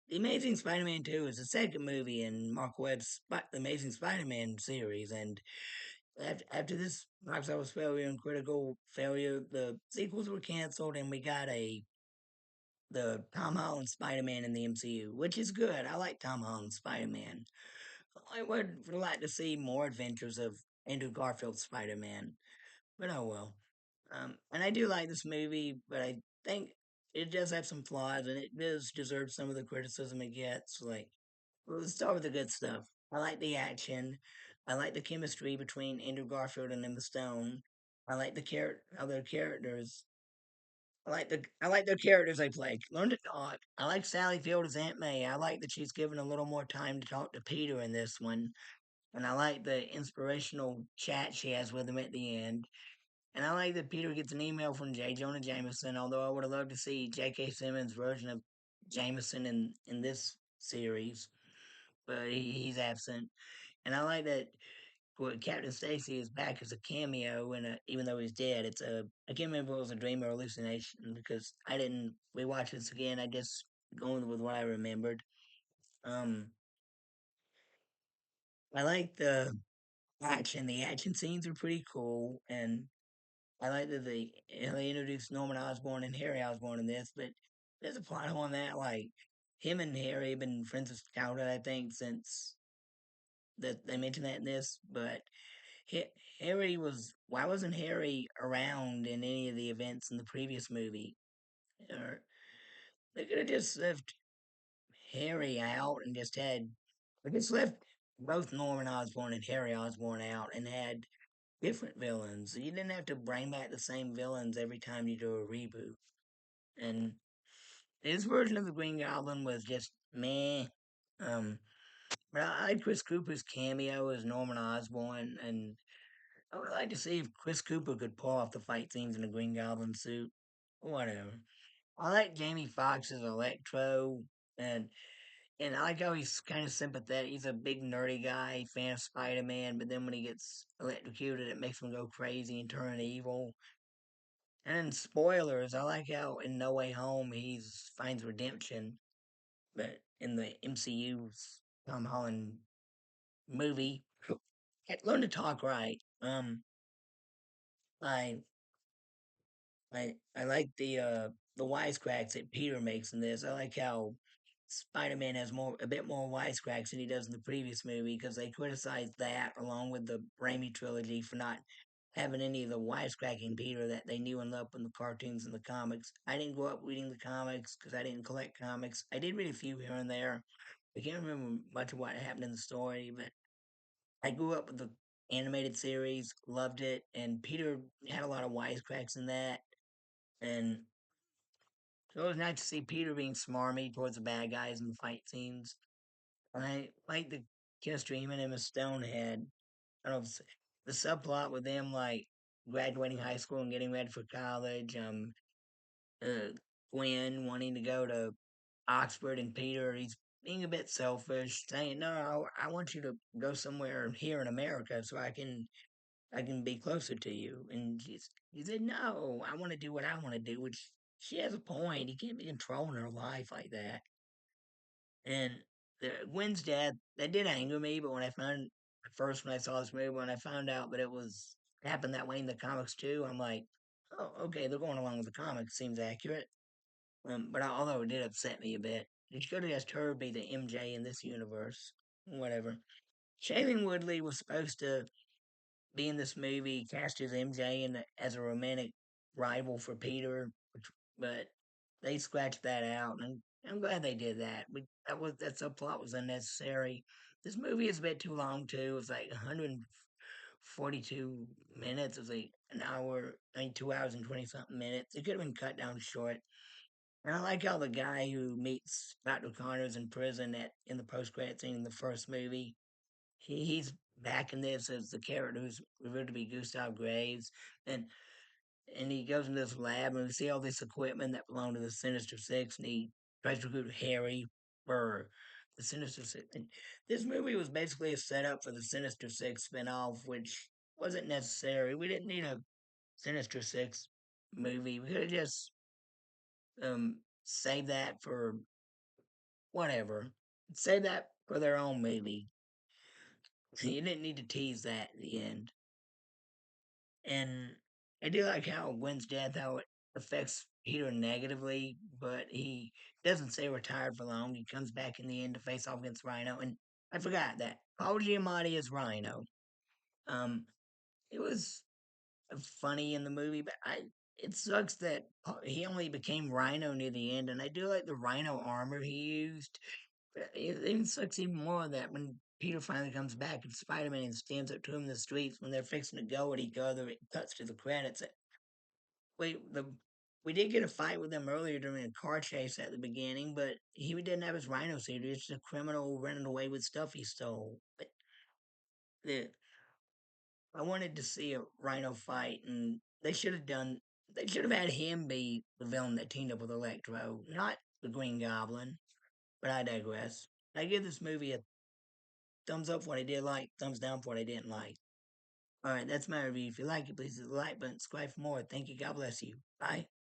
The Amazing Spider-Man 2 is the second movie in Mark Webb's The Amazing Spider-Man series, and after this box office failure and critical failure, the sequels were canceled, and we got the Tom Holland Spider-Man in the MCU, which is good. I like Tom Holland Spider-Man. I would like to see more adventures of Andrew Garfield's Spider-Man, but oh well. And I do like this movie, but I think it does have some flaws, and it does deserve some of the criticism it gets. Like, well, let's start with the good stuff. I like the action. I like the chemistry between Andrew Garfield and Emma Stone. I like the other characters. I like their characters they play. Learn to talk. I like Sally Field as Aunt May. I like that she's given a little more time to talk to Peter in this one, and I like the inspirational chat she has with him at the end. And I like that Peter gets an email from J. Jonah Jameson, although I would have loved to see J.K. Simmons' version of Jameson in this series, but he's absent. And I like that Captain Stacy is back as a cameo, and even though he's dead, I can't remember if it was a dream or hallucination because I didn't rewatch this again. I just going with what I remembered. Um, I like the action. The action scenes are pretty cool, and I like that they introduced Norman Osborn and Harry Osborn in this, but there's a plot hole on that. Like him and Harry have been friends of childhood, I think, since that they mentioned that in this. But Harry was why wasn't Harry around in any of the events in the previous movie? Or they could have just left Harry out and just had they just left both Norman Osborn and Harry Osborn out and had different villains. You didn't have to bring back the same villains every time you do a reboot. And his version of the Green Goblin was just meh. Um, but I like Chris Cooper's cameo as Norman Osborn, and I would like to see if Chris Cooper could pull off the fight scenes in a Green Goblin suit. Whatever. I like Jamie Foxx as Electro, and and I like how he's kind of sympathetic. He's a big nerdy guy, fan of Spider Man, but then when he gets electrocuted, it makes him go crazy and turn evil. And spoilers, I like how in No Way Home he's finds redemption, but in the MCU's Tom Holland movie, learn to talk right. I I like the wisecracks that Peter makes in this. I like how Spider-Man has a bit more wisecracks than he does in the previous movie because they criticized that along with the Raimi trilogy for not having any of the wisecracking Peter that they knew and loved in the cartoons and the comics. I didn't grow up reading the comics because I didn't collect comics. I did read a few here and there. I can't remember much of what happened in the story, but I grew up with the animated series, loved it, and Peter had a lot of wisecracks in that. And so it was nice to see Peter being smarmy towards the bad guys in the fight scenes. And I like the chemistry him and Emma Stone had. I don't know, the subplot with them like graduating high school and getting ready for college. Uh, Gwen wanting to go to Oxford and Peter, he's being a bit selfish, saying, "No, I want you to go somewhere here in America so I can be closer to you." And he said, "No, I want to do what I want to do," which she has a point. He can't be controlling her life like that. And Gwen's dad, that did anger me, but when I found at first when I saw this movie, when I found out that it was happened that way in the comics too, I'm like, oh, okay, they're going along with the comics. Seems accurate. But although it did upset me a bit, you should have just her be the MJ in this universe. Whatever. Shailene Woodley was supposed to be in this movie, cast as MJ and as a romantic rival for Peter, but they scratched that out, and I'm glad they did that. That subplot was unnecessary. This movie is a bit too long too. It's like 142 minutes. It's like an hour, I mean 2 hours and 20 something minutes. It could have been cut down short. And I like how the guy who meets Dr. Connors in prison in the post credit scene in the first movie, he's back in this as the character who's revealed to be Gustav Graves, and he goes into this lab and we see all this equipment that belonged to the Sinister Six, and he tries to recruit Harry for the Sinister Six. And this movie was basically a setup for the Sinister Six spinoff, which wasn't necessary. We didn't need a Sinister Six movie. We could have just saved that for Whatever. Save that for their own movie. You didn't need to tease that at the end. And I do like how Gwen's death, how it affects Peter negatively, but he doesn't stay retired for long. He comes back in the end to face off against Rhino. And I forgot that Paul Giamatti is Rhino. Um, it was funny in the movie, but it sucks that he only became Rhino near the end. And I do like the Rhino armor he used. But it even sucks even more that when Peter finally comes back and Spider Man stands up to him in the streets when they're fixing to go at each other, it cuts to the credits. We did get a fight with him earlier during a car chase at the beginning, but he didn't have his Rhino suit. He was just a criminal running away with stuff he stole. But the I wanted to see a Rhino fight, and They should have had him be the villain that teamed up with Electro, not the Green Goblin. But I digress. I give this movie a thumbs up for what I did like, thumbs down for what I didn't like. All right, that's my review. If you like it, please hit the like button, subscribe for more. Thank you. God bless you. Bye.